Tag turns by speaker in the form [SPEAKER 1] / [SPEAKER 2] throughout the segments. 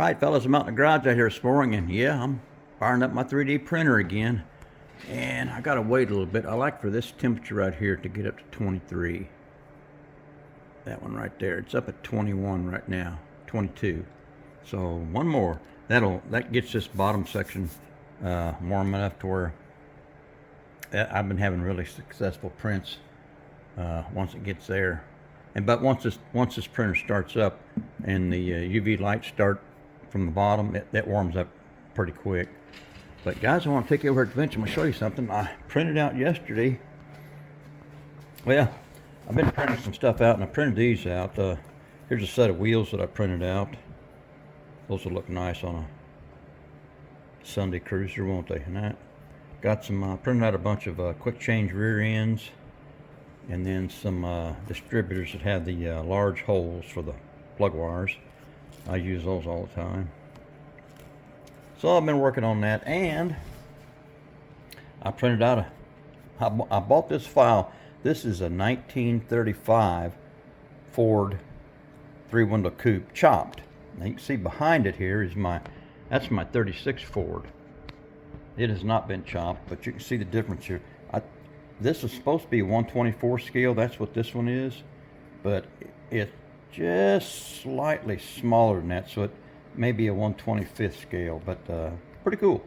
[SPEAKER 1] Alright fellas, I'm out in the garage out here this morning, and yeah, I'm firing up my 3D printer again. And I gotta wait a little bit. I like for this temperature right here to get up to 23. That one right there. It's up at 21 right now, 22. So one more. That gets this bottom section warm enough to where I've been having really successful prints once it gets there. But once this printer starts up and the UV lights start from the bottom, that warms up pretty quick. But guys, I want to take you over at the bench. I'm going to show you something I printed out yesterday. Well, I've been printing some stuff out, and I printed these out. Here's a set of wheels that I printed out. Those will look nice on a Sunday cruiser, won't they? And I got some, printed out a bunch of quick change rear ends, and then some distributors that have the large holes for the plug wires. I use those all the time. So I've been working on that, and I printed out I bought this file. This is a 1935 Ford 3-window coupe, chopped. Now you can see behind it here is that's my 36 Ford. It has not been chopped, but you can see the difference here. This is supposed to be 1/24 scale. That's what this one is, but it's just slightly smaller than that, so it may be a 1/25 scale, but pretty cool.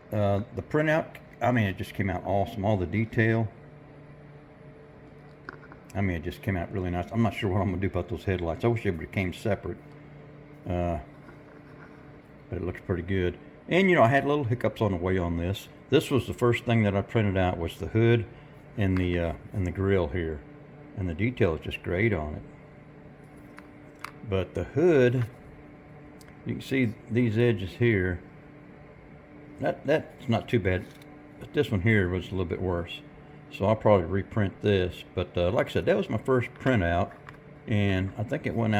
[SPEAKER 1] The printout, I mean, it just came out awesome. All the detail, I mean, it just came out really nice. I'm not sure what I'm gonna do about those headlights. I wish they became separate, but it looks pretty good. And you know, I had little hiccups on the way on this. This was the first thing that I printed out, was the hood and the grill here, and the detail is just great on it. But the hood, you can see these edges here. That's not too bad, but this one here was a little bit worse. So I'll probably reprint this. But like I said, that was my first printout, and I think it went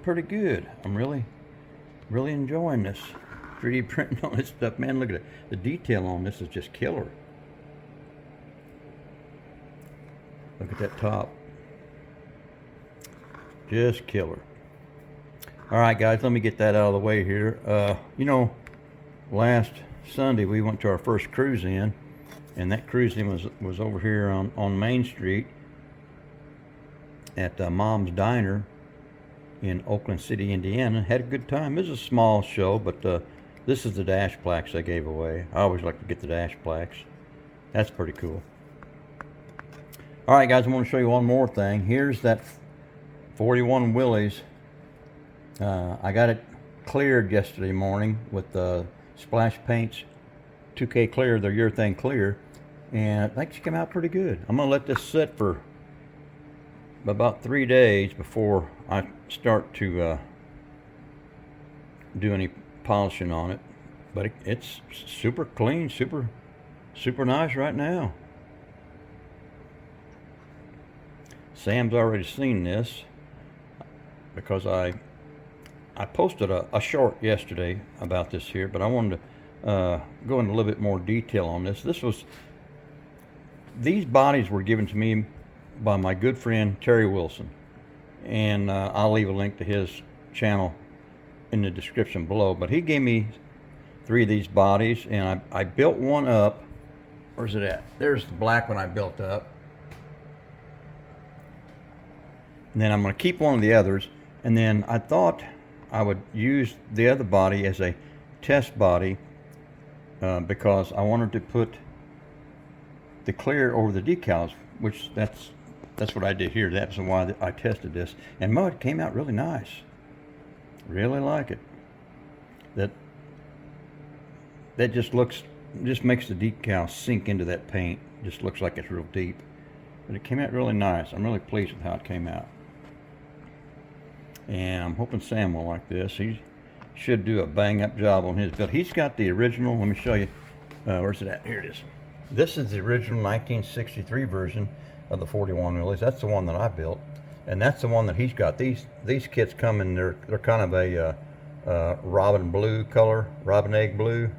[SPEAKER 1] pretty good. I'm really enjoying this 3D printing on this stuff, man. Look at it. The detail on this is just killer. Look at that top. Just killer. All right, guys, let me get that out of the way here. You know, last Sunday we went to our first cruise in, and that cruise in was over here on Main Street at Mom's Diner in Oakland City, Indiana. Had a good time. It was a small show, but this is the dash plaques I gave away. I always like to get the dash plaques. That's pretty cool. All right, guys, I want to show you one more thing. Here's that 41 Willys. I got it cleared yesterday morning with Splash Paints 2K Clear, their urethane clear, and I think it came out pretty good. I'm gonna let this sit for about 3 days before I start to do any polishing on it. But it's super clean, super nice right now. Sam's already seen this because I posted a short yesterday about this here, but I wanted to go into a little bit more detail on this. These bodies were given to me by my good friend Terry Wilson, and I'll leave a link to his channel in the description below. But he gave me 3 of these bodies, and I built one up. Where's it at? There's the black one I built up. And then I'm going to keep one of the others, and then I thought I would use the other body as a test body because I wanted to put the clear over the decals, which that's what I did here. That's why I tested this, and it came out really nice. Really like it. That just makes the decal sink into that paint. Just looks like it's real deep, but it came out really nice. I'm really pleased with how it came out. And I'm hoping Sam will like this. He should do a bang-up job on his build. He's got the original. Let me show you. Where's it at? Here it is. This is the original 1963 version of the 41 Willys. That's the one that I built, and that's the one that he's got. These kits come in. They're kind of a robin blue color, robin egg blue.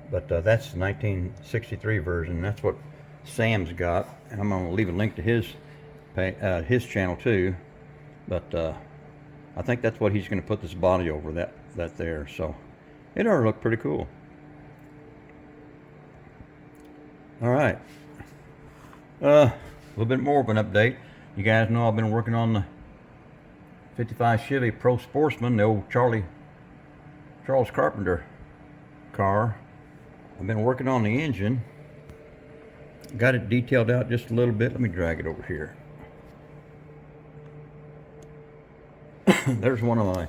[SPEAKER 1] But that's the 1963 version. That's what Sam's got, and I'm going to leave a link to his channel too. But I think that's what he's going to put this body over, that there. So it ought to look pretty cool. All right. A little bit more of an update. You guys know I've been working on the 55 Chevy Pro Sportsman, the old Charles Carpenter car. I've been working on the engine. Got it detailed out just a little bit. Let me drag it over here. There's one of my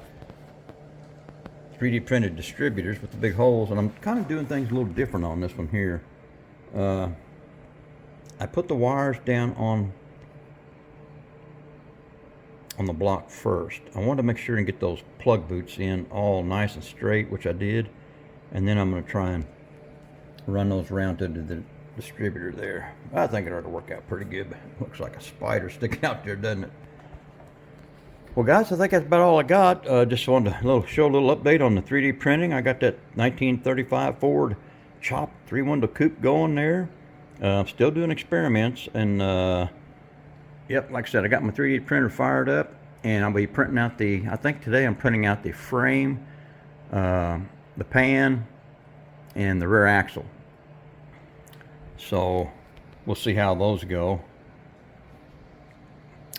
[SPEAKER 1] 3D printed distributors with the big holes, and I'm kind of doing things a little different on this one here. I put the wires down on the block first. I wanted to make sure and get those plug boots in all nice and straight, which I did, and then I'm going to try and run those around to the distributor there. I think it ought to work out pretty good. Looks like a spider sticking out there, doesn't it? Well, guys, I think that's about all I got. Just wanted to show a little update on the 3D printing. I got that 1935 Ford Chop 3-window coupe going there. I'm still doing experiments, and yep, like I said, I got my 3D printer fired up, and I'll be printing out I think today I'm printing out the frame, the pan, and the rear axle. So we'll see how those go.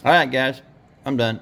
[SPEAKER 1] All right, guys, I'm done.